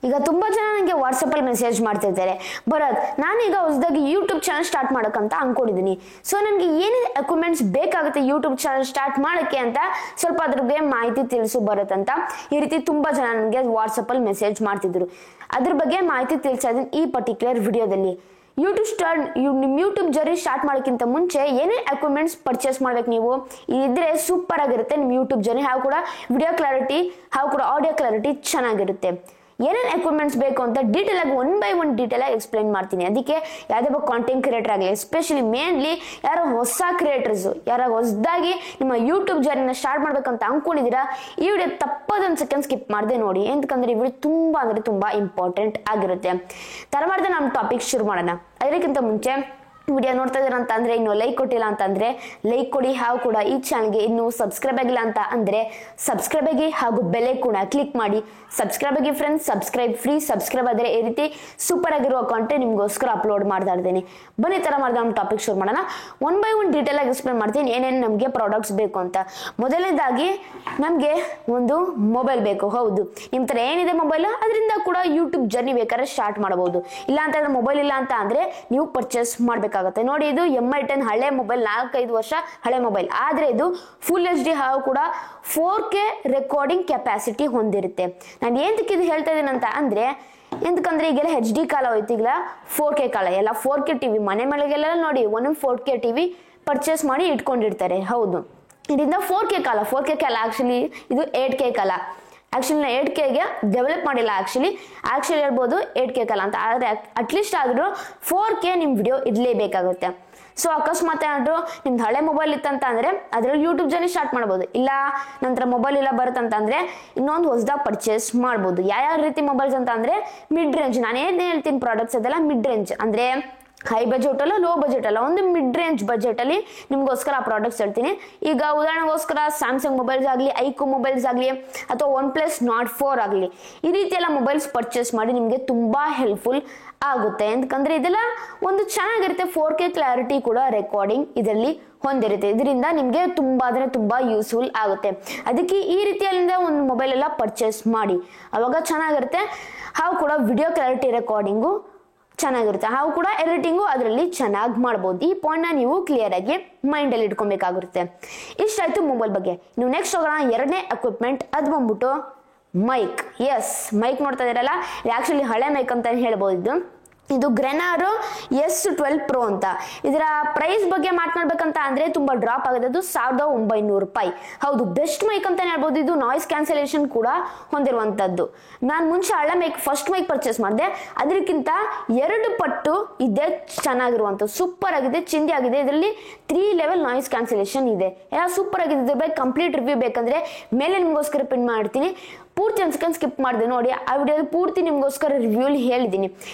ಈಗ ತುಂಬಾ ಜನ ನನಗೆ ವಾಟ್ಸಪ್ ಅಲ್ಲಿ ಮೆಸೇಜ್ ಮಾಡ್ತಿರ್ತಾರೆ, ಭರತ್ ನಾನೀಗ ಹೊಸದಾಗಿ ಯೂಟ್ಯೂಬ್ ಚಾನಲ್ ಸ್ಟಾರ್ಟ್ ಮಾಡಕ್ಕಂತ ಅನ್ಕೊಂಡಿದ್ದೀನಿ. ಸೊ ನನಗೆ ಏನೇನು ಎಕ್ವಿಪ್ಮೆಂಟ್ಸ್ ಬೇಕಾಗುತ್ತೆ ಯೂಟ್ಯೂಬ್ ಚಾನಲ್ ಸ್ಟಾರ್ಟ್ ಮಾಡಕ್ಕೆ ಅಂತ ಸ್ವಲ್ಪ ಅದ್ರ ಬಗ್ಗೆ ಮಾಹಿತಿ ತಿಳಿಸು ಭರತ್ ಅಂತ ಈ ರೀತಿ ತುಂಬಾ ಜನ ನನಗೆ ವಾಟ್ಸಪ್ ಅಲ್ಲಿ ಮೆಸೇಜ್ ಮಾಡ್ತಿದ್ರು. ಅದ್ರ ಬಗ್ಗೆ ಮಾಹಿತಿ ತಿಳಿಸ್ತಾ ಇದ್ದೀನಿ ಈ ಪರ್ಟಿಕ್ಯುಲರ್ ವಿಡಿಯೋದಲ್ಲಿ. ನಿಮ್ ಯೂಟ್ಯೂಬ್ ಜರ್ನಿ ಸ್ಟಾರ್ಟ್ ಮಾಡೋಕ್ಕಿಂತ ಮುಂಚೆ ಏನೇನು ಎಕ್ವಿಪ್ಮೆಂಟ್ಸ್ ಪರ್ಚೇಸ್ ಮಾಡ್ಬೇಕು ನೀವು ಇದ್ರೆ ಸೂಪರ್ ಆಗಿರುತ್ತೆ ನಿಮ್ಮ ಯೂಟ್ಯೂಬ್ ಜರ್ನಿ. ಹಾಗೂ ಕೂಡ ವಿಡಿಯೋ ಕ್ಲಾರಿಟಿ ಹಾಗೂ ಕೂಡ ಆಡಿಯೋ ಕ್ಲಾರಿಟಿ ಚೆನ್ನಾಗಿರುತ್ತೆ. ಏನೇನು ಎಕ್ವಿಪ್ಮೆಂಟ್ಸ್ ಬೇಕು ಅಂತ ಡೀಟೇಲ್ ಆಗಿ ಒನ್ ಬೈ ಒನ್ ಡೀಟೇಲ್ ಆಗಿ ಎಕ್ಸ್ಪ್ಲೈನ್ ಮಾಡ್ತೀನಿ. ಅದಕ್ಕೆ ಯಾವುದೇ ಒಬ್ಬ ಕಾಂಟೆಂಟ್ ಕ್ರಿಯೇಟರ್ ಆಗಲಿ, ಎಸ್ಪೆಷಲಿ ಮೇನ್ಲಿ ಯಾರೋ ಹೊಸ ಕ್ರಿಯೇಟರ್ಸ್ ಯಾರೋ ಹೊಸದಾಗಿ ನಿಮ್ಮ ಯೂಟ್ಯೂಬ್ ಜರ್ನಿನ ಸ್ಟಾರ್ಟ್ ಮಾಡ್ಬೇಕಂತ ಅನ್ಕೊಂಡಿದ್ದೀರಾ, ಈ ವಿಡಿಯೋ ತಪ್ಪದೊಂದು ಸೆಕೆಂಡ್ ಸ್ಕಿಪ್ ಮಾಡದೆ ನೋಡಿ. ಎಂತಂದ್ರೆ ಈ ವಿಡಿಯೋ ತುಂಬಾ ಇಂಪಾರ್ಟೆಂಟ್ ಆಗಿರುತ್ತೆ. ತರ ಮಾಡಿದ್ರೆ ನಮ್ಮ ಟಾಪಿಕ್ ಶುರು ಮಾಡೋಣ. ಅದಕ್ಕಿಂತ ಮುಂಚೆ ವಿಡಿಯೋ ನೋಡ್ತಾ ಇದ್ದೀರಾ ಅಂತ ಅಂದ್ರೆ ಇನ್ನು ಲೈಕ್ ಕೊಟ್ಟಿಲ್ಲ ಅಂತ ಅಂದ್ರೆ ಲೈಕ್ ಕೊಡಿ. ಹಾಗೂ ಕೂಡ ಈ ಚಾನಲ್ಗೆ ಇನ್ನೂ ಸಬ್ಸ್ಕ್ರೈಬ್ ಆಗಿಲ್ಲ ಅಂತ ಅಂದ್ರೆ ಸಬ್ಸ್ಕ್ರೈಬ್ ಆಗಿ ಹಾಗೂ ಬೆಲ್ ಕೂಡ ಕ್ಲಿಕ್ ಮಾಡಿ. ಸಬ್ಸ್ಕ್ರೈಬ್ ಆಗಿ ಫ್ರೆಂಡ್ಸ್, ಸಬ್ಸ್ಕ್ರೈಬ್ ಫ್ರೀ. ಸಬ್ಸ್ಕ್ರೈಬ್ ಆದ್ರೆ ಈ ರೀತಿ ಸೂಪರ್ ಆಗಿರುವ ಕಾಂಟೆಂಟ್ ನಿಮ್ಗೋಸ್ಕರ ಅಪ್ಲೋಡ್ ಮಾಡ್ತಾ ಇರ್ತೀನಿ. ಬನ್ನಿ ತರ ಮಾಡಿದ್ರೆ ನಮ್ಮ ಟಾಪಿಕ್ ಶುರು ಮಾಡೋಣ. ಒನ್ ಬೈ ಒನ್ ಡೀಟೇಲ್ ಆಗಿ ಎಕ್ಸ್ಪ್ಲೇನ್ ಮಾಡ್ತೀನಿ ಏನೇನು ನಮಗೆ ಪ್ರಾಡಕ್ಟ್ಸ್ ಬೇಕು ಅಂತ. ಮೊದಲನೇದಾಗಿ ನಮಗೆ ಒಂದು ಮೊಬೈಲ್ ಬೇಕು. ಹೌದು, ನಿಮ್ ತರ ಏನಿದೆ ಮೊಬೈಲ್ ಅದರಿಂದ ಕೂಡ ಯೂಟ್ಯೂಬ್ ಜರ್ನಿ ಬೇಕಾದ್ರೆ ಸ್ಟಾರ್ಟ್ ಮಾಡಬಹುದು. ಇಲ್ಲ ಅಂತಂದ್ರೆ ಮೊಬೈಲ್ ಇಲ್ಲ ಅಂತ ಅಂದ್ರೆ ನೀವು ಪರ್ಚೇಸ್ ಮಾಡ್ಬೇಕಾಗುತ್ತೆ. ನೋಡಿ, ಇದು MI10 ಹಳೆ ಮೊಬೈಲ್, 4-5 ವರ್ಷ ಹಳೆ ಮೊಬೈಲ್. ಆದ್ರೆ ಇದು ಫುಲ್ HD ಹಾಗೂ ಕೂಡ 4K ರೆಕಾರ್ಡಿಂಗ್ ಕೆಪಾಸಿಟಿ ಹೊಂದಿರುತ್ತೆ. ನಾನು ಏನಕ್ಕೆ ಇದು ಹೇಳ್ತಾ ಇದ್ದೀನಿ ಅಂತ ಅಂದ್ರೆ ಎಂತಕಂದ್ರೆ ಈಗೆಲ್ಲ HD ಕಾಲ ಹೋಯ್ತು, ಈಗಲ್ಲ 4K ಕಾಲ. ಎಲ್ಲ 4K ಟಿವಿ ಮನೆ ಮಳೆಗೆಲ್ಲ ನೋಡಿ ಒಂದೊಂದು 4K ಟಿವಿ ಪರ್ಚೇಸ್ ಮಾಡಿ ಇಟ್ಕೊಂಡಿರ್ತಾರೆ. ಹೌದು, ಇದರಿಂದ 4K ಕಾಲ ಆಕ್ಚುಲಿ ಇದು 8K ಕಾಲ. ಆಕ್ಚುಲಿ 8Kಗೆ ಡೆವಲಪ್ ಮಾಡಿಲ್ಲ. ಆಕ್ಚುಲಿ ಹೇಳ್ಬೋದು 8K ಕಾಲ ಅಂತ. ಆದ್ರೆ ಅಟ್ಲೀಸ್ಟ್ ಆದ್ರೂ 4K ನಿಮ್ ವಿಡಿಯೋ ಇರ್ಲೇಬೇಕಾಗುತ್ತೆ. ಸೊ ಅಕಸ್ಮಾತ್ ಏನಾದ್ರು ನಿಮ್ದು ಹಳೆ ಮೊಬೈಲ್ ಇತ್ತಂತ ಅಂದ್ರೆ ಅದ್ರಲ್ಲಿ ಯೂಟ್ಯೂಬ್ ಜರ್ನಿ ಸ್ಟಾರ್ಟ್ ಮಾಡ್ಬೋದು. ಇಲ್ಲ ನಂತರ ಮೊಬೈಲ್ ಇಲ್ಲ ಬರುತ್ತಂತ ಅಂದ್ರೆ ಇನ್ನೊಂದು ಹೊಸದಾಗಿ ಪರ್ಚೇಸ್ ಮಾಡ್ಬೋದು. ಯಾವ ರೀತಿ ಮೊಬೈಲ್ಸ್ ಅಂತ ಅಂದ್ರೆ ಮಿಡ್ ರೇಂಜ್. ನಾನು ಏನ್ ಹೇಳ್ತೀನಿ ಪ್ರಾಡಕ್ಟ್ಸ್ ಅದೆಲ್ಲ ಮಿಡ್ ರೇಂಜ್ ಅಂದ್ರೆ ಹೈ ಬಜೆಟ್ ಅಲ್ಲ, ಲೋ ಬಜೆಟ್ ಅಲ್ಲ, ಒಂದು ಮಿಡ್ ರೇಂಜ್ ಬಜೆಟ್ ಅಲ್ಲಿ ನಿಮ್ಗೋಸ್ಕರ ಆ ಪ್ರಾಡಕ್ಟ್ಸ್ ಹೇಳ್ತೀನಿ. ಈಗ ಉದಾಹರಣೆಗೋಸ್ಕರ ಸ್ಯಾಮ್ಸಂಗ್ ಮೊಬೈಲ್ಸ್ ಆಗಲಿ, ಐಕೋ ಮೊಬೈಲ್ಸ್ ಆಗಲಿ, ಅಥವಾ OnePlus Nord 4 ಆಗಲಿ, ಈ ರೀತಿ ಎಲ್ಲ ಮೊಬೈಲ್ಸ್ ಪರ್ಚೇಸ್ ಮಾಡಿ ನಿಮ್ಗೆ ತುಂಬಾ ಹೆಲ್ಪ್ಫುಲ್ ಆಗುತ್ತೆ. ಯಾಕಂದ್ರೆ ಇದೆಲ್ಲ ಒಂದು ಚೆನ್ನಾಗಿರುತ್ತೆ. 4K ಕ್ಲಾರಿಟಿ ಕೂಡ ರೆಕಾರ್ಡಿಂಗ್ ಇದರಲ್ಲಿ ಹೊಂದಿರುತ್ತೆ. ಇದರಿಂದ ನಿಮ್ಗೆ ತುಂಬಾ ಯೂಸ್ಫುಲ್ ಆಗುತ್ತೆ. ಅದಕ್ಕೆ ಈ ರೀತಿಯಲ್ಲಿಂದ ಒಂದು ಮೊಬೈಲ್ ಎಲ್ಲ ಪರ್ಚೇಸ್ ಮಾಡಿ, ಅವಾಗ ಚೆನ್ನಾಗಿರುತ್ತೆ. ಹಾಗೂ ಕೂಡ ವಿಡಿಯೋ ಕ್ಲಾರಿಟಿ ರೆಕಾರ್ಡಿಂಗು ಚೆನ್ನಾಗಿರುತ್ತೆ. ಹಾಗೂ ಕೂಡ ಎಡಿಟಿಂಗು ಅದರಲ್ಲಿ ಚೆನ್ನಾಗಿ ಮಾಡ್ಬೋದು. ಈ ಪಾಯಿಂಟ್ ನೀವು ಕ್ಲಿಯರ್ ಆಗಿ ಮೈಂಡ್ ಅಲ್ಲಿ ಇಟ್ಕೊಬೇಕಾಗಿರುತ್ತೆ. ಇಷ್ಟಾಯ್ತು ಮೊಬೈಲ್ ಬಗ್ಗೆ. ನೀವು ನೆಕ್ಸ್ಟ್ ಹೋಗೋಣ ಎರಡನೇ ಎಕ್ವಿಪ್ಮೆಂಟ್. ಅದು ಬಂದ್ಬಿಟ್ಟು ಮೈಕ್. ಎಸ್, ಮೈಕ್ ನೋಡ್ತಾ ಇದ್ದೀರಲ್ಲ, ಇದು ಆಕ್ಚುಲಿ ಹಳೆ ಮೈಕ್ ಅಂತ ಹೇಳ್ಬೋದು. ಇದು ಗ್ರೆನಾರೋ S12 Pro ಅಂತ. ಇದರ ಪ್ರೈಸ್ ಬಗ್ಗೆ ಮಾತನಾಡ್ಬೇಕಂತ ಅಂದ್ರೆ ತುಂಬಾ ಡ್ರಾಪ್ ಆಗಿದೆ. ಅದು 1900 ರೂಪಾಯಿ. ಹೌದು, ಬೆಸ್ಟ್ ಮೈಕ್ ಅಂತ ಹೇಳ್ಬೋದು. ಇದು ನಾಯ್ಸ್ ಕ್ಯಾನ್ಸಲೇಷನ್ ಕೂಡ ಹೊಂದಿರುವಂತದ್ದು. ನಾನು ಮುಂಚೆ ಹಳೆ ಮೈಕ್ ಫಸ್ಟ್ ಮೈಕ್ ಪರ್ಚೇಸ್ ಮಾಡಿದೆ, ಅದಕ್ಕಿಂತ 2 ಪಟ್ಟು ಇದೆ ಚೆನ್ನಾಗಿರುವಂತ. ಸೂಪರ್ ಆಗಿದೆ, ಚಿಂದಿ ಆಗಿದೆ. ಇದರಲ್ಲಿ 3 ಲೆವೆಲ್ ನಾಯ್ಸ್ ಕ್ಯಾನ್ಸಲೇಷನ್ ಇದೆ. ಎಲ್ಲ ಸೂಪರ್ ಆಗಿದೆ. ಇದ್ರ ಬಗ್ಗೆ ಕಂಪ್ಲೀಟ್ ರಿವ್ಯೂ ಬೇಕಂದ್ರೆ ಮೇಲೆ ನಿಮ್ಗೋಸ್ಕರ ಪಿನ್ ಮಾಡ್ತೀನಿ. ಪೂರ್ತಿ ಅನ್ಸ್ಕೊಂಡು ಸ್ಕಿಪ್ ಮಾಡಿದೆ ನೋಡಿ. ಆ ವಿಡಿಯೋ ಪೂರ್ತಿ ನಿಮ್ಗೋಸ್ಕರ ರಿವ್ಯೂ ಹೇಳಿದ್ದೀನಿ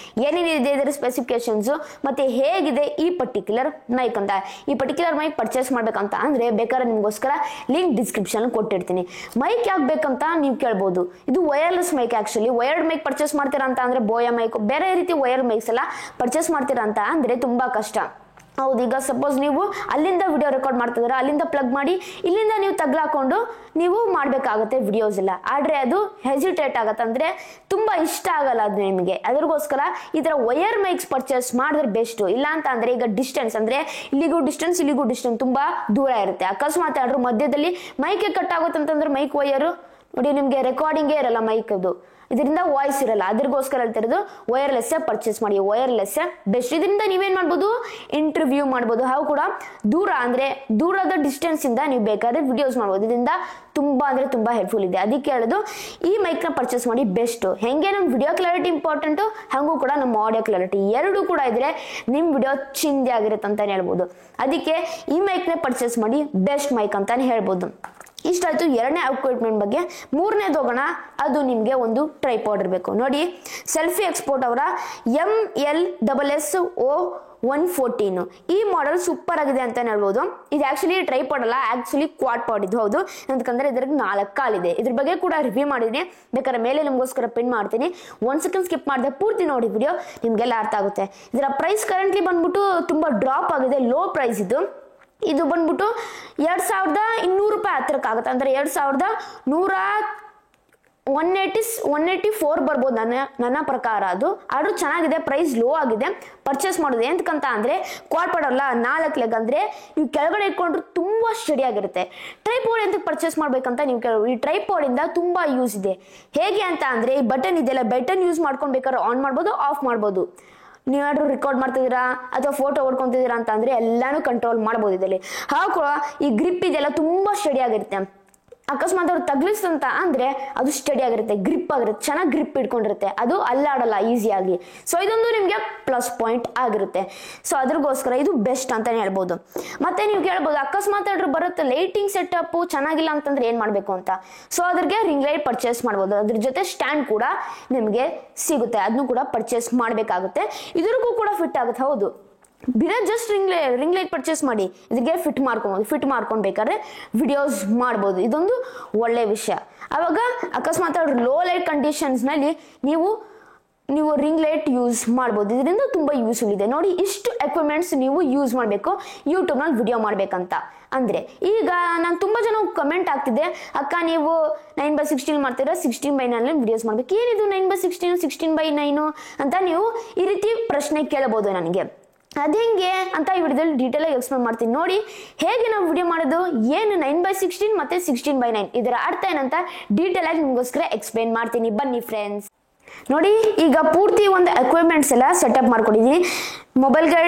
ಏನೇನಿದೆ ಇದರ ಸ್ಪೆಸಿಫಿಕೇಶನ್ಸ್ ಮತ್ತೆ ಹೇಗಿದೆ ಈ ಪರ್ಟಿಕ್ಯುಲರ್ ಮೈಕ್ ಅಂತ. ಈ ಪರ್ಟಿಕ್ಯುಲರ್ ಮೈಕ್ ಪರ್ಚೇಸ್ ಮಾಡ್ಬೇಕಂತ ಅಂದ್ರೆ ಬೇಕಾದ್ರೆ ನಿಮ್ಗೋಸ್ಕರ ಲಿಂಕ್ ಡಿಸ್ಕ್ರಿಪ್ಷನ್ ಕೊಟ್ಟಿರ್ತೀನಿ. ಮೈಕ್ ಯಾಕೆ ಬೇಕಂತ ನೀವು ಕೇಳ್ಬೋದು. ಇದು wireless mic. Actually wired mic purchase ಮಾಡ್ತೀರಾ ಅಂತ ಅಂದ್ರೆ ಬೋಯಾ ಮೈಕ್, ಬೇರೆ ರೀತಿ ವೈರ್ ಮೈಕ್ಸ್ ಎಲ್ಲ ಪರ್ಚೇಸ್ ಮಾಡ್ತೀರಾ ಅಂತ ಅಂದ್ರೆ ತುಂಬಾ ಕಷ್ಟ. ಹೌದು, ಈಗ ಸಪೋಸ್ ನೀವು ಅಲ್ಲಿಂದ ವಿಡಿಯೋ ರೆಕಾರ್ಡ್ ಮಾಡ್ತಿದ್ರೆ ಅಲ್ಲಿಂದ ಪ್ಲಗ್ ಮಾಡಿ ಇಲ್ಲಿಂದ ನೀವು ತಗ್ಲಾಕೊಂಡು ನೀವು ಮಾಡ್ಬೇಕಾಗತ್ತೆ ವಿಡಿಯೋಸ್ ಎಲ್ಲ. ಆದ್ರೆ ಅದು ಹೆಸಿಟೇಟ್ ಆಗತ್ತೆ, ಅಂದ್ರೆ ತುಂಬಾ ಇಷ್ಟ ಆಗಲ್ಲ ಅದು ನಿಮಗೆ. ಅದಕ್ಕೋಸ್ಕರ ಈ ತರ ವೈರ್ ಮೈಕ್ಸ್ ಪರ್ಚೇಸ್ ಮಾಡಿದ್ರೆ ಬೆಸ್ಟ್. ಇಲ್ಲ ಅಂತ ಅಂದ್ರೆ ಈಗ ಡಿಸ್ಟೆನ್ಸ್ ಅಂದ್ರೆ ಇಲ್ಲಿಗೂ ಡಿಸ್ಟೆನ್ಸ್ ತುಂಬಾ ದೂರ ಇರುತ್ತೆ. ಅಕಸ್ಮಾತ್ ಆದ್ರೂ ಮಧ್ಯದಲ್ಲಿ ಮೈಕ್ ಕಟ್ ಆಗುತ್ತೆ ಅಂತಂದ್ರೆ ಮೈಕ್ ವೈಯರ್ ನೋಡಿ ನಿಮ್ಗೆ ರೆಕಾರ್ಡಿಂಗೇ ಇರಲ್ಲ ಮೈಕ್ ಅದು. ಇದರಿಂದ ವಾಯ್ಸ್ ಇರಲ್ಲ. ಅದ್ರಗೋಸ್ಕರ ಹೇಳ್ತಿರೋದು ವೈರ್ಲೆಸ್ ಪರ್ಚೇಸ್ ಮಾಡಿ. Wireless best. ಇದರಿಂದ ನೀವೇನ್ ಮಾಡ್ಬೋದು, ಇಂಟರ್ವ್ಯೂ ಮಾಡ್ಬೋದು. ಹಾಗೂ ಕೂಡ ದೂರದ ಡಿಸ್ಟೆನ್ಸ್ ಇಂದ ನೀವು ಬೇಕಾದ್ರೆ ವಿಡಿಯೋಸ್ ಮಾಡ್ಬೋದು. ಇದರಿಂದ ತುಂಬಾ ಹೆಲ್ಪ್ಫುಲ್ ಇದೆ. ಅದಕ್ಕೆ ಹೇಳೋದು ಈ ಮೈಕ್ ನ ಪರ್ಚೇಸ್ ಮಾಡಿ ಬೆಸ್ಟ್. ಹೆಂಗೆ ನಮ್ ವಿಡಿಯೋ ಕ್ಲಾರಿಟಿ ಇಂಪಾರ್ಟೆಂಟ್, ಹಾಗೂ ಕೂಡ ನಮ್ಮ ಆಡಿಯೋ ಕ್ಲಾರಿಟಿ ಎರಡು ಕೂಡ ಇದ್ರೆ ನಿಮ್ ವಿಡಿಯೋ ಚಿಂದಿ ಆಗಿರುತ್ತೆ ಅಂತಾನೆ ಹೇಳ್ಬೋದು. ಅದಕ್ಕೆ ಈ ಮೈಕ್ ನ ಪರ್ಚೇಸ್ ಮಾಡಿ ಬೆಸ್ಟ್ ಮೈಕ್ ಅಂತಾನೆ ಹೇಳ್ಬೋದು. ಇಷ್ಟಾಯ್ತು ಎರಡನೇ ಎಕ್ವಿಪ್ಮೆಂಟ್ ಬಗ್ಗೆ. ಮೂರನೇದು ಹೋಗೋಣ. ಅದು ನಿಮ್ಗೆ ಒಂದು ಟ್ರೈಪಾಡ್ ಇರಬೇಕು. ನೋಡಿ, ಸೆಲ್ಫಿ ಎಕ್ಸ್ಪೋರ್ಟ್ ಅವರ MLSSO114 ಈ ಮಾಡೆಲ್ ಸೂಪರ್ ಆಗಿದೆ ಅಂತ ಹೇಳ್ಬೋದು. ಇದು ಆಕ್ಚುಲಿ ಟ್ರೈಪಾಡ್ ಅಲ್ಲ, ಆಕ್ಚುಲಿ ಕ್ವಾಡ್ ಪಾಡ್ ಇದು. ಹೌದು, ಯಾಕಂದ್ರೆ ಇದ್ರಿಗೆ 4 ಕಾಲಿದೆ. ಇದ್ರ ಬಗ್ಗೆ ಕೂಡ ರಿವ್ಯೂ ಮಾಡಿದೀನಿ, ಬೇಕಾದ್ರೆ ಮೇಲೆ ನಿಮ್ಗೋಸ್ಕರ ಪಿನ್ ಮಾಡ್ತೀನಿ. 1 ಸೆಕೆಂಡ್ ಸ್ಕಿಪ್ ಮಾಡಿದೆ, ಪೂರ್ತಿ ನೋಡಿ ವಿಡಿಯೋ, ನಿಮ್ಗೆಲ್ಲ ಅರ್ಥ ಆಗುತ್ತೆ. ಇದರ ಪ್ರೈಸ್ ಕರೆಂಟ್ಲಿ ಬಂದ್ಬಿಟ್ಟು ತುಂಬಾ ಡ್ರಾಪ್ ಆಗಿದೆ, ಲೋ ಪ್ರೈಸ್ ಇದು. ಇದು ಬಂದ್ಬಿಟ್ಟು 2200 ರೂಪಾಯಿ ಹತ್ರಕ್ಕಾಗುತ್ತೆ. ಅಂದ್ರೆ 2100 184 ಬರ್ಬೋದು ನನ್ನ ಪ್ರಕಾರ. ಆದ್ರೂ ಚೆನ್ನಾಗಿದೆ, ಪ್ರೈಸ್ ಲೋ ಆಗಿದೆ, ಪರ್ಚೇಸ್ ಮಾಡೋದು ಎಂತಕ್ಕಂತ ಅಂದ್ರೆ ಕ್ವಾಡ್ ಪಡಲ್ಲ 4 ಲೆಗ್ ಅಂದ್ರೆ ನೀವು ಕೆಳಗಡೆ ಇಟ್ಕೊಂಡ್ರು ತುಂಬಾ ಸ್ಟಡಿ ಆಗಿರುತ್ತೆ. ಟ್ರೈಪಾಡ್ ಎಂತಕ್ಕೆ ಪರ್ಚೇಸ್ ಮಾಡ್ಬೇಕಂತ ನೀವು ಈ ಟ್ರೈಪಾಡ್ ಇಂದ ತುಂಬಾ ಯೂಸ್ ಇದೆ. ಹೇಗೆ ಅಂತ ಅಂದ್ರೆ ಈ ಬಟನ್ ಇದೆಲ್ಲ, ಬಟನ್ ಯೂಸ್ ಮಾಡ್ಕೊಂಡು ಬೇಕಾದ್ರೆ ಆನ್ ಮಾಡ್ಬೋದು, ಆಫ್ ಮಾಡ್ಬೋದು. ನೀವಾದ್ರೂ ರೆಕಾರ್ಡ್ ಮಾಡ್ತಿದ್ದೀರಾ ಅಥವಾ ಫೋಟೋ ಹೊಡ್ಕೊಂತಿದ್ದೀರಾ ಅಂತ ಅಂದ್ರೆ ಎಲ್ಲಾನು ಕಂಟ್ರೋಲ್ ಮಾಡ್ಬೋದು ಇದರಲ್ಲಿ. ಹಾಗೂ ಈ ಗ್ರಿಪ್ ಇದೆಲ್ಲ ತುಂಬಾ ಸ್ಟಡಿ ಆಗಿರುತ್ತೆ. ಅಕಸ್ಮಾತ್ ಅವ್ರು ತಗ್ಲಿಸ್ತಂತ ಅಂದ್ರೆ ಅದು ಸ್ಟಡಿ ಆಗಿರುತ್ತೆ, ಗ್ರಿಪ್ ಆಗಿರುತ್ತೆ, ಚೆನ್ನಾಗಿ ಗ್ರಿಪ್ ಇಟ್ಕೊಂಡಿರುತ್ತೆ, ಅದು ಅಲ್ಲಾಡಲ್ಲ ಈಸಿಯಾಗಿ. ಸೊ ಇದೊಂದು ನಿಮ್ಗೆ ಪ್ಲಸ್ ಪಾಯಿಂಟ್ ಆಗಿರುತ್ತೆ. ಸೊ ಅದ್ರಗೋಸ್ಕರ ಇದು ಬೆಸ್ಟ್ ಅಂತಾನೆ ಹೇಳ್ಬೋದು. ಮತ್ತೆ ನೀವು ಕೇಳ್ಬೋದು ಅಕಸ್ಮಾತ್ ಆದ್ರೂ ಬರುತ್ತೆ ಲೈಟಿಂಗ್ ಸೆಟಪ್ ಚೆನ್ನಾಗಿಲ್ಲ ಅಂತಂದ್ರೆ ಏನ್ ಮಾಡ್ಬೇಕು ಅಂತ. ಸೊ ಅದ್ರಿಗೆ ರಿಂಗ್ ಲೈಟ್ ಪರ್ಚೇಸ್ ಮಾಡ್ಬೋದು, ಅದ್ರ ಜೊತೆ ಸ್ಟ್ಯಾಂಡ್ ಕೂಡ ನಿಮ್ಗೆ ಸಿಗುತ್ತೆ, ಅದನ್ನು ಕೂಡ ಪರ್ಚೇಸ್ ಮಾಡ್ಬೇಕಾಗುತ್ತೆ. ಇದ್ರಿಗೂ ಕೂಡ ಫಿಟ್ ಆಗುತ್ತೆ. ಹೌದು, ಬಿನ ಜಸ್ಟ್ ರಿಂಗ್ ಲೈಟ್ ಪರ್ಚೇಸ್ ಮಾಡಿ ಇದಕ್ಕೆ ಫಿಟ್ ಮಾಡ್ಕೊಬೇಕಾದ್ರೆ ವಿಡಿಯೋಸ್ ಮಾಡ್ಬೋದು. ಇದೊಂದು ಒಳ್ಳೆ ವಿಷಯ. ಅವಾಗ ಅಕಸ್ಮಾತ್ ಲೋ ಲೈಟ್ ಕಂಡೀಷನ್ಸ್ ನಲ್ಲಿ ನೀವು ರಿಂಗ್ ಲೈಟ್ ಯೂಸ್ ಮಾಡ್ಬೋದು. ಇದರಿಂದ ತುಂಬಾ ಯೂಸ್ಫುಲ್ ಇದೆ. ನೋಡಿ, ಇಷ್ಟು ಎಕ್ವಿಪ್ಮೆಂಟ್ಸ್ ನೀವು ಯೂಸ್ ಮಾಡಬೇಕು ಯೂಟ್ಯೂಬ್ ನಲ್ಲಿ ವಿಡಿಯೋ ಮಾಡ್ಬೇಕಂತ ಅಂದ್ರೆ. ಈಗ ನಾನು ತುಂಬಾ ಜನ ಕಮೆಂಟ್ ಆಗ್ತಿದೆ, ಅಕ್ಕ ನೀವು 9x16 ಮಾಡ್ತೀರಾ, 16:9 ವಿಡಿಯೋಸ್ ಮಾಡ್ಬೇಕು, ಏನಿದು 9x16 16:9 ಅಂತ ನೀವು ಈ ರೀತಿ ಪ್ರಶ್ನೆ ಕೇಳಬಹುದು ನನಗೆ. ಅದೇಂಗೆ ಅಂತ ಈ ವಿಡಿಯೋದಲ್ಲಿ ಡೀಟೇಲ್ ಆಗಿ ಎಕ್ಸ್ಪ್ಲೇನ್ ಮಾಡ್ತೀನಿ. ನೋಡಿ ಹೇಗೆ ನಾವು ವಿಡಿಯೋ ಮಾಡೋದು, ಏನು 9x16 ಮತ್ತೆ 16:9 ಇದರ ಅರ್ಥ ಏನಂತ ಡೀಟೇಲ್ ಆಗಿ ನಿಮಗೋಸ್ಕರ ಎಕ್ಸ್ಪ್ಲೇನ್ ಮಾಡ್ತೀನಿ. ಬನ್ನಿ ಫ್ರೆಂಡ್ಸ್. ನೋಡಿ, ಈಗ ಪೂರ್ತಿ ಒಂದು ಎಕ್ವಿಪ್ಮೆಂಟ್ಸ್ ಎಲ್ಲ ಸೆಟಪ್ ಮಾಡ್ಕೊಂಡಿದ್ದೀನಿ. ಮೊಬೈಲ್ಗೆ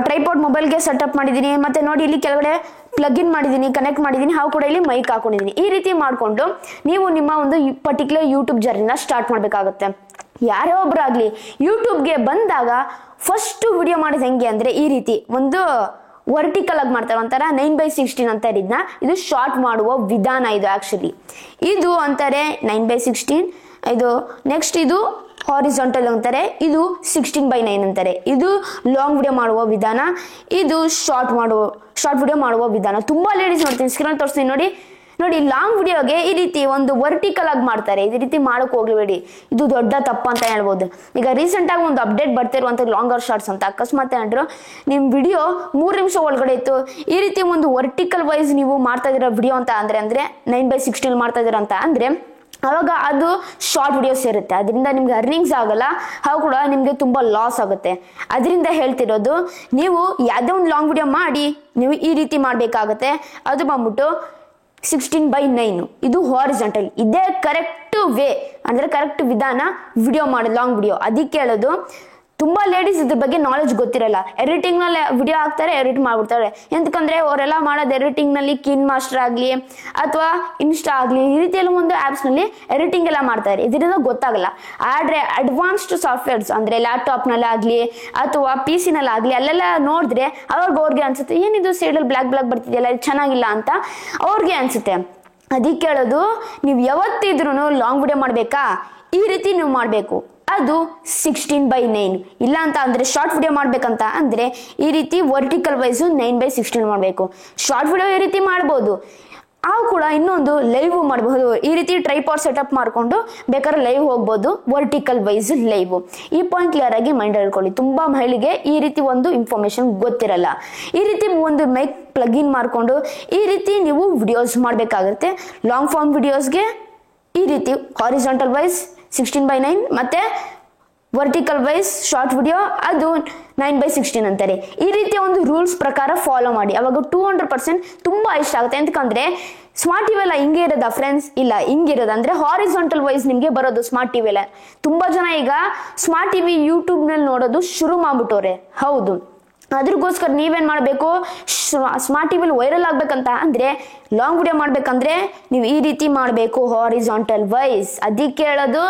ಟ್ರೈಪಾಡ್ ಮೊಬೈಲ್ಗೆ ಸೆಟಪ್ ಮಾಡಿದ್ದೀನಿ. ಮತ್ತೆ ನೋಡಿ ಇಲ್ಲಿ ಕೆಳಗಡೆ ಪ್ಲಗ್ ಇನ್ ಮಾಡಿದ್ದೀನಿ, ಕನೆಕ್ಟ್ ಮಾಡಿದ್ದೀನಿ, ಹಾಗೂ ಕೂಡ ಇಲ್ಲಿ ಮೈಕ್ ಹಾಕೊಂಡಿದ್ದೀನಿ. ಈ ರೀತಿ ಮಾಡಿಕೊಂಡು ನೀವು ನಿಮ್ಮ ಒಂದು ಪರ್ಟಿಕ್ಯುಲರ್ ಯೂಟ್ಯೂಬ್ ಜರ್ನಿನ ಸ್ಟಾರ್ಟ್ ಮಾಡಬೇಕಾಗುತ್ತೆ. ಯಾರೇ ಒಬ್ಬರಾಗ್ಲಿ ಯೂಟ್ಯೂಬ್ಗೆ ಬಂದಾಗ ಫಸ್ಟ್ ವಿಡಿಯೋ ಮಾಡೋದು ಹೆಂಗೆ ಅಂದ್ರೆ ಈ ರೀತಿ ಒಂದು ವರ್ಟಿಕಲ್ ಆಗಿ ಮಾಡ್ತಾರೆ, ಒಂಥರ 9x16 ಅಂತ ಇದನ್ನ. ಇದು ಶಾರ್ಟ್ ಮಾಡುವ ವಿಧಾನ. ಇದು ಆಕ್ಚುಲಿ ಇದು ಅಂತಾರೆ 9x16. ಇದು ನೆಕ್ಸ್ಟ್ ಇದು ಹಾರಿಜಾಂಟಲ್ ಅಂತಾರೆ, ಇದು 16:9 ಅಂತಾರೆ. ಇದು ಲಾಂಗ್ ವಿಡಿಯೋ ಮಾಡುವ ವಿಧಾನ, ಇದು ಶಾರ್ಟ್ ವಿಡಿಯೋ ಮಾಡುವ ವಿಧಾನ. ತುಂಬಾ ಲೇಡೀಸ್ ನೋಡ್ತೀನಿ, ಸ್ಕ್ರೀನ್ ತೋರಿಸ್ತೀನಿ ನೋಡಿ ಲಾಂಗ್ ವಿಡಿಯೋಗೆ ಈ ರೀತಿ ಒಂದು ವರ್ಟಿಕಲ್ ಆಗಿ ಮಾಡ್ತಾರೆ. ಈ ರೀತಿ ಮಾಡಕ್ ಹೋಗ್ಬೇಡಿ, ಇದು ದೊಡ್ಡ ತಪ್ಪು ಅಂತ ಹೇಳ್ಬೋದು. ಈಗ ರೀಸೆಂಟ್ ಆಗಿ ಒಂದು ಅಪ್ಡೇಟ್ ಬರ್ತಿರುವಂತ ಲಾಂಗರ್ ಶಾರ್ಟ್ಸ್ ಅಂತ. ಅಕಸ್ಮಾತ್ ಏನಾದ್ರು ನಿಮ್ ವಿಡಿಯೋ 3 ನಿಮಿಷ ಒಳಗಡೆ ಇತ್ತು, ಈ ರೀತಿ ಒಂದು ವರ್ಟಿಕಲ್ ವೈಸ್ ನೀವು ಮಾಡ್ತಾ ಇದೀರ ವಿಡಿಯೋ ಅಂತ ಅಂದ್ರೆ 9x16 ಮಾಡ್ತಾ ಇದೀರ ಅಂತ ಅಂದ್ರೆ ಅವಾಗ ಅದು ಶಾರ್ಟ್ ವಿಡಿಯೋಸ್ ಇರುತ್ತೆ. ಅದರಿಂದ ನಿಮ್ಗೆ ಅರ್ನಿಂಗ್ಸ್ ಆಗಲ್ಲ, ಹಾಗೂ ಕೂಡ ನಿಮ್ಗೆ ತುಂಬಾ ಲಾಸ್ ಆಗುತ್ತೆ. ಅದರಿಂದ ಹೇಳ್ತಿರೋದು, ನೀವು ಯಾವುದೇ ಒಂದು ಲಾಂಗ್ ವಿಡಿಯೋ ಮಾಡಿ ನೀವು ಈ ರೀತಿ ಮಾಡ್ಬೇಕಾಗತ್ತೆ. ಅದು ಬಂದ್ಬಿಟ್ಟು 16:9. ಇದು ಹಾರಿಜಾಂಟಲ್. ಇದೇ ಕರೆಕ್ಟ್ ವೇ ಅಂದ್ರೆ ಕರೆಕ್ಟ್ ವಿಧಾನ ವಿಡಿಯೋ ಮಾಡಿ ಲಾಂಗ್ ವಿಡಿಯೋ. ಅದಕ್ಕೆ ಹೇಳೋದು, ತುಂಬಾ ಲೇಡೀಸ್ ಇದ್ರ ಬಗ್ಗೆ ನಾಲೆಜ್ ಗೊತ್ತಿರಲ್ಲ. ಎಡಿಟಿಂಗ್ ನಲ್ಲಿ ವಿಡಿಯೋ ಹಾಕ್ತಾರೆ, ಎಡಿಟ್ ಮಾಡ್ಬಿಡ್ತಾರೆ. ಎಂತಕಂದ್ರೆ ಅವರೆಲ್ಲ ಮಾಡೋದು ಎಡಿಟಿಂಗ್ ನಲ್ಲಿ ಕಿನ್ ಮಾಸ್ಟರ್ ಆಗ್ಲಿ ಅಥವಾ ಇನ್ಸ್ಟಾ ಆಗ್ಲಿ ಈ ರೀತಿ ಎಲ್ಲ ಒಂದು ಆಪ್ಸ್ ನಲ್ಲಿ ಎಡಿಟಿಂಗ್ ಎಲ್ಲ ಮಾಡ್ತಾರೆ. ಇದರಿಂದ ಗೊತ್ತಾಗಲ್ಲ. ಆದ್ರೆ ಅಡ್ವಾನ್ಸ್ಡ್ ಸಾಫ್ಟ್ವೇರ್ಸ್ ಅಂದ್ರೆ ಲ್ಯಾಪ್ಟಾಪ್ ನಲ್ಲಿ ಆಗ್ಲಿ ಅಥವಾ PC ನಲ್ಲಿ ಆಗ್ಲಿ ಅಲ್ಲೆಲ್ಲ ನೋಡಿದ್ರೆ ಅವ್ರಿಗೆ ಅನ್ಸುತ್ತೆ, ಏನಿದು ಸೈಡಲ್ಲಿ ಬ್ಲಾಕ್ ಬರ್ತಿದೆಯಲ್ಲ, ಚೆನ್ನಾಗಿಲ್ಲ ಅಂತ ಅವ್ರಿಗೆ ಅನ್ಸುತ್ತೆ. ಅದಕ್ಕೆ ಹೇಳೋದು, ನೀವು ಯಾವತ್ತಿದ್ರು ಲಾಂಗ್ ವಿಡಿಯೋ ಮಾಡ್ಬೇಕಾ ಈ ರೀತಿ ನೀವು ಮಾಡ್ಬೇಕು. ಅದು 16:9. ಇಲ್ಲ ಅಂತ ಅಂದ್ರೆ ಶಾರ್ಟ್ ವಿಡಿಯೋ ಮಾಡ್ಬೇಕಂತ ಅಂದ್ರೆ ಈ ರೀತಿ ವರ್ಟಿಕಲ್ ವೈಸ್ 9x16 ಮಾಡ್ಬೇಕು. ಶಾರ್ಟ್ ವಿಡಿಯೋ ಈ ರೀತಿ ಮಾಡ್ಬೋದು. ಅವು ಕೂಡ ಇನ್ನೊಂದು ಲೈವ್ ಮಾಡಬಹುದು. ಈ ರೀತಿ ಟ್ರೈಪಾಡ್ ಸೆಟಪ್ ಮಾಡ್ಕೊಂಡು ಬೇಕಾದ್ರೆ ಲೈವ್ ಹೋಗ್ಬೋದು, ವರ್ಟಿಕಲ್ ವೈಸ್ ಲೈವ್. ಈ ಪಾಯಿಂಟ್ ಕ್ಲಿಯರ್ ಆಗಿ ಮೈಂಡ್ ಹೇಳ್ಕೊಳ್ಳಿ. ತುಂಬಾ ಮಹಿಳೆಗೆ ಈ ರೀತಿ ಒಂದು ಇನ್ಫಾರ್ಮೇಶನ್ ಗೊತ್ತಿರಲ್ಲ. ಈ ರೀತಿ ಒಂದು ಮೈಕ್ ಪ್ಲಗ್ ಇನ್ ಮಾಡ್ಕೊಂಡು ಈ ರೀತಿ ನೀವು ವಿಡಿಯೋಸ್ ಮಾಡ್ಬೇಕಾಗುತ್ತೆ. ಲಾಂಗ್ ಫಾರ್ಮ್ ವಿಡಿಯೋಸ್ಗೆ ಈ ರೀತಿ ಹಾರಿಜಾಂಟಲ್ ವೈಸ್ 16:9 ಮತ್ತೆ ವರ್ಟಿಕಲ್ ವೈಸ್ ಶಾರ್ಟ್ ವಿಡಿಯೋ ಅದು 9x16 ಅಂತಾರೆ. ಈ ರೀತಿಯ ಒಂದು ರೂಲ್ಸ್ ಪ್ರಕಾರ ಫಾಲೋ ಮಾಡಿ, ಅವಾಗ 200% ತುಂಬಾ ಇಷ್ಟ ಆಗುತ್ತೆ. ಎಂತಕಂದ್ರೆ ಸ್ಮಾರ್ಟ್ ಟಿವಿ ಎಲ್ಲ ಹಿಂಗೆ ಇರೋದ ಫ್ರೆಂಡ್ಸ್? ಇಲ್ಲ, ಹಿಂಗಿರೋದು ಅಂದ್ರೆ ಹಾರಿಜಾಂಟಲ್ ವೈಸ್ ನಿಮ್ಗೆ ಬರೋದು ಸ್ಮಾರ್ಟ್ ಟಿವಿ ಎಲ್ಲ. ತುಂಬಾ ಜನ ಈಗ ಸ್ಮಾರ್ಟ್ ಟಿವಿ ಯೂಟ್ಯೂಬ್ ನಲ್ಲಿ ನೋಡೋದು ಶುರು ಮಾಡ್ಬಿಟ್ಟವ್ರೆ. ಹೌದು, ಅದ್ರಗೋಸ್ಕರ ನೀವೇನ್ ಮಾಡ್ಬೇಕು, ಸ್ಮಾರ್ಟ್ ಟಿವಿಲಿ ವೈರಲ್ ಆಗ್ಬೇಕಂತ ಅಂದ್ರೆ ಲಾಂಗ್ ವಿಡಿಯೋ ಮಾಡ್ಬೇಕಂದ್ರೆ ನೀವು ಈ ರೀತಿ ಮಾಡ್ಬೇಕು, ಹಾರಿಜಾಂಟಲ್ ವೈಸ್. ಅದಕ್ಕೆ ಹೇಳೋದು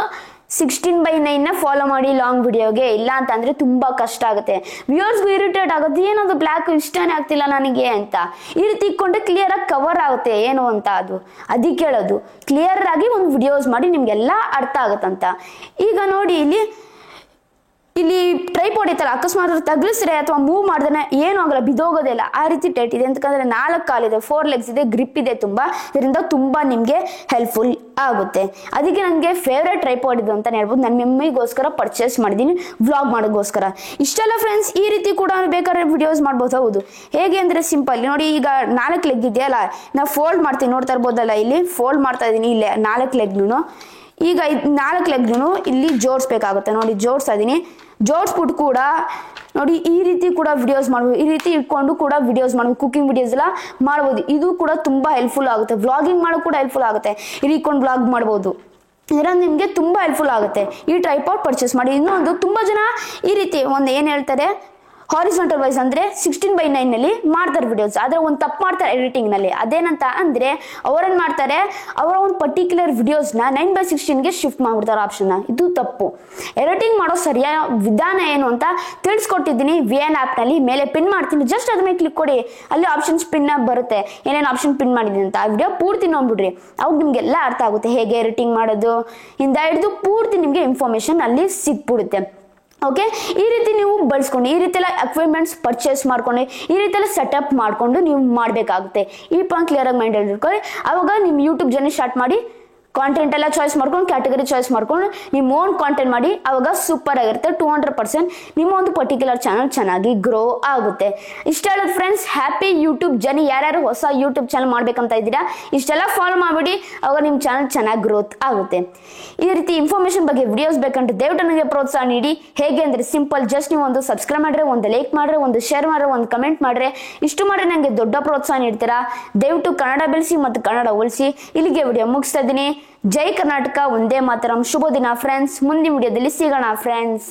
16:9 ಫಾಲೋ ಮಾಡಿ ಲಾಂಗ್ ವಿಡಿಯೋಗೆ. ಇಲ್ಲ ಅಂತ ಅಂದ್ರೆ ತುಂಬಾ ಕಷ್ಟ ಆಗುತ್ತೆ, ವ್ಯೂವರ್ಸ್ಗೂ ಇರಿಟೇಟ್ ಆಗುತ್ತೆ, ಏನದು ಬ್ಲ್ಯಾಕ್ ಇಷ್ಟನೇ ಆಗ್ತಿಲ್ಲ ನನಗೆ ಅಂತ. ಈ ರೀತಿ ಇಟ್ಕೊಂಡ್ರೆ ಕ್ಲಿಯರ್ ಆಗಿ ಕವರ್ ಆಗುತ್ತೆ ಏನು ಅಂತ. ಅದಕ್ಕೆ ಹೇಳೋದು, ಕ್ಲಿಯರ್ ಆಗಿ ಒಂದು ವಿಡಿಯೋಸ್ ಮಾಡಿ ನಿಮ್ಗೆಲ್ಲ ಅರ್ಥ ಆಗುತ್ತಂತ. ಈಗ ನೋಡಿ ಇಲ್ಲಿ ಟ್ರೈಪಾಡ್ ಇತ್ತಲ್ಲ, ಅಕಸ್ಮಾತ್ ತಗ್ಲಿಸ್ರೆ ಅಥವಾ ಮೂವ್ ಮಾಡಿದ್ರೆ ಏನು ಆಗಲ್ಲ, ಬಿದೋಗೋದಿಲ್ಲ. ಆ ರೀತಿ ಟೈಟ್ ಇದೆ. ಅಂತಂದ್ರೆ 4 ಕಾಲಿದೆ, 4 legs ಇದೆ, ಗ್ರಿಪ್ ಇದೆ ತುಂಬಾ. ಇದರಿಂದ ತುಂಬಾ ನಿಮ್ಗೆ ಹೆಲ್ಪ್ಫುಲ್ ಆಗುತ್ತೆ. ಅದಕ್ಕೆ ನನಗೆ ಫೇವ್ರೇಟ್ ಟ್ರೈಪಾಡ್ ಇದು ಅಂತ ಹೇಳ್ಬೋದು. ನನ್ನ ಮಮ್ಮಿಗೋಸ್ಕರ ಪರ್ಚೇಸ್ ಮಾಡಿದ್ದೀನಿ ವ್ಲಾಗ್ ಮಾಡೋಕ್ಕೋಸ್ಕರ. ಇಷ್ಟೆಲ್ಲ ಫ್ರೆಂಡ್ಸ್, ಈ ರೀತಿ ಕೂಡ ಬೇಕಾದ್ರೆ ವಿಡಿಯೋಸ್ ಮಾಡ್ಬೋದು. ಹೌದು, ಹೇಗೆ ಅಂದ್ರೆ ಸಿಂಪಲ್ ನೋಡಿ. ಈಗ 4 ಲೆಗ್ ಇದೆಯಲ್ಲ, ನಾವು ಫೋಲ್ಡ್ ಮಾಡ್ತೀನಿ, ನೋಡ್ತಾ ಇರ್ಬೋದಲ್ಲ, ಇಲ್ಲಿ ಫೋಲ್ಡ್ ಮಾಡ್ತಾ ಇದೀನಿ. ಇಲ್ಲೇ 4 ಲೆಗ್ನು ಈಗ 4 ಲೆಗ್ನು ಇಲ್ಲಿ ಜೋಡಿಸ್ಬೇಕಾಗುತ್ತೆ ನೋಡಿ, ಜೋಡಿಸ್ತಾ ಇದೀನಿ. ಜೋಡಿಸ್ಬಿಟ್ಟು ಕೂಡ ನೋಡಿ ಈ ರೀತಿ ಕೂಡ ವಿಡಿಯೋಸ್ ಮಾಡ್ಬೋದು, ಈ ರೀತಿ ಇಟ್ಕೊಂಡು ಕೂಡ ವಿಡಿಯೋಸ್ ಮಾಡ್ಬೋದು, ಕುಕಿಂಗ್ ವಿಡಿಯೋಸ್ ಎಲ್ಲ ಮಾಡ್ಬೋದು. ಇದು ಕೂಡ ತುಂಬಾ ಹೆಲ್ಪ್ಫುಲ್ ಆಗುತ್ತೆ. ವ್ಲಾಗಿಂಗ್ ಮಾಡೋ ಕೂಡ ಹೆಲ್ಪ್ಫುಲ್ ಆಗುತ್ತೆ. ಇಲ್ಲಿ ಇಟ್ಕೊಂಡು ವ್ಲಾಗ್ ಮಾಡ್ಬೋದು. ಇದರಿಂದ ನಿಮಗೆ ತುಂಬಾ ಹೆಲ್ಪ್ಫುಲ್ ಆಗುತ್ತೆ. ಈ ಟ್ರೈಪಾಡ್ ಪರ್ಚೇಸ್ ಮಾಡಿ. ಇನ್ನೊಂದು ತುಂಬಾ ಜನ ಈ ರೀತಿ ಒಂದು ಏನ್ ಹೇಳ್ತಾರೆ, ಹಾರಿಜಾಂಟಲ್ ವೈಸ್ ಅಂದ್ರೆ 16:9 ನಲ್ಲಿ ಮಾಡ್ತಾರೆ ವಿಡಿಯೋಸ್. ಆದ್ರೆ ಒಂದು ತಪ್ಪು ಮಾಡ್ತಾರೆ ಎಡಿಟಿಂಗ್ ನಲ್ಲಿ. ಅದೇನಂತ ಅಂದ್ರೆ ಅವ್ರೇನ್ ಮಾಡ್ತಾರೆ, ಅವರ ಒಂದು ಪರ್ಟಿಕ್ಯುಲರ್ ವಿಡಿಯೋಸ್ ನ 9:16 ಶಿಫ್ಟ್ ಮಾಡ್ಬಿಡ್ತಾರೆ ಆಪ್ಷನ್. ಇದು ತಪ್ಪು. ಎಡಿಟಿಂಗ್ ಮಾಡೋ ಸರಿಯಾದ ವಿಧಾನ ಏನು ಅಂತ ತಿಳಿಸ್ಕೊಟ್ಟಿದ್ದೀನಿ VN ಆಪ್ ನಲ್ಲಿ. ಮೇಲೆ ಪಿನ್ ಮಾಡ್ತೀನಿ, ಜಸ್ಟ್ ಅದ್ರ ಮೇಲೆ ಕ್ಲಿಕ್ ಕೊಡಿ. ಅಲ್ಲಿ ಆಪ್ಷನ್ಸ್ ಪಿನ್ ಬರುತ್ತೆ, ಏನೇನು ಆಪ್ಷನ್ ಪಿನ್ ಮಾಡಿದೀನಿ ಅಂತ. ಆ ವಿಡಿಯೋ ಪೂರ್ತಿ ನೋಡ್ಬಿಡ್ರಿ, ಅವಾಗ ನಿಮ್ಗೆಲ್ಲ ಅರ್ಥ ಆಗುತ್ತೆ ಹೇಗೆ ಎಡಿಟಿಂಗ್ ಮಾಡೋದು ಇಂದ ಹಿಡಿದು ಪೂರ್ತಿ ನಿಮ್ಗೆ ಇನ್ಫಾರ್ಮೇಶನ್ ಅಲ್ಲಿ ಸಿಕ್ಬಿಡುತ್ತೆ. ಓಕೆ, ಈ ರೀತಿ ನೀವು ಬಳಸ್ಕೊಂಡು, ಈ ರೀತಿ ಎಲ್ಲ ಎಕ್ವಿಪ್ಮೆಂಟ್ಸ್ ಪರ್ಚೇಸ್ ಮಾಡ್ಕೊಂಡು, ಈ ರೀತಿ ಎಲ್ಲ ಸೆಟಪ್ ಮಾಡ್ಕೊಂಡು ನೀವು ಮಾಡಬೇಕಾಗುತ್ತೆ. ಈ ಪಾಯಿಂಟ್ ಕ್ಲಿಯರ್ ಆಗಿ ಮೈಂಡ್ ಇಟ್ಕೊಳ್ಳಿ. ಅವಾಗ ನಿಮ್ಮ ಯೂಟ್ಯೂಬ್ ಜರ್ನಿ ಸ್ಟಾರ್ಟ್ ಮಾಡಿ, ಕಾಂಟೆಂಟ್ ಎಲ್ಲ ಚಾಯ್ಸ್ ಮಾಡ್ಕೊಂಡು, ಕ್ಯಾಟಗರಿ ಚಾಯ್ಸ್ ಮಾಡ್ಕೊಂಡು ನಿಮ್ಮ ಓನ್ ಕಾಂಟೆಂಟ್ ಮಾಡಿ. ಅವಾಗ ಸೂಪರ್ ಆಗಿರುತ್ತೆ. 200% ನಿಮ್ಮ ಒಂದು ಪರ್ಟಿಕ್ಯುಲರ್ ಚಾನಲ್ ಚೆನ್ನಾಗಿ ಗ್ರೋ ಆಗುತ್ತೆ. ಇಷ್ಟ ಹೇಳೋದು ಫ್ರೆಂಡ್ಸ್, ಹ್ಯಾಪಿ ಯೂಟ್ಯೂಬ್ ಜರ್ನಿ. ಯಾರ್ಯಾರು ಹೊಸ ಯೂಟ್ಯೂಬ್ ಚಾನಲ್ ಮಾಡ್ಬೇಕಂತ ಇದ್ದೀರಾ, ಇಷ್ಟೆಲ್ಲ ಫಾಲೋ ಮಾಡಿಬಿಡಿ. ಅವಾಗ ನಿಮ್ಮ ಚಾನಲ್ ಚೆನ್ನಾಗಿ ಗ್ರೋತ್ ಆಗುತ್ತೆ. ಈ ರೀತಿ ಇನ್ಫಾರ್ಮೇಶನ್ ಬಗ್ಗೆ ವಿಡಿಯೋಸ್ ಬೇಕಂತ ದಯವಿಟ್ಟು ನನಗೆ ಪ್ರೋತ್ಸಾಹ ನೀಡಿ. ಹೇಗೆ ಅಂದ್ರೆ ಸಿಂಪಲ್, ಜಸ್ಟ್ ನೀವು ಒಂದು ಸಬ್ಸ್ಕ್ರೈಬ್ ಮಾಡ್ರೆ, ಒಂದು ಲೈಕ್ ಮಾಡ್ರೆ, ಒಂದು ಶೇರ್ ಮಾಡ್ರೆ, ಒಂದು ಕಮೆಂಟ್ ಮಾಡ್ರೆ, ಇಷ್ಟು ಮಾಡ್ರೆ ನನಗೆ ದೊಡ್ಡ ಪ್ರೋತ್ಸಾಹ ನೀಡ್ತೀರಾ. ದಯವಿಟ್ಟು ಕನ್ನಡ ಬೆಳೆಸಿ ಮತ್ತು ಕನ್ನಡ ಉಳಿಸಿ. ಇಲ್ಲಿಗೆ ವಿಡಿಯೋ ಮುಗಿಸ್ತಾ ಇದ್ದೀನಿ. ಜೈ ಕರ್ನಾಟಕ, ಒಂದೇ ಮಾತರಂ. ಶುಭ ದಿನ ಫ್ರೆಂಡ್ಸ್. ಮುಂದಿನ ವಿಡಿಯೋದಲ್ಲಿ ಸಿಗೋಣ ಫ್ರೆಂಡ್ಸ್.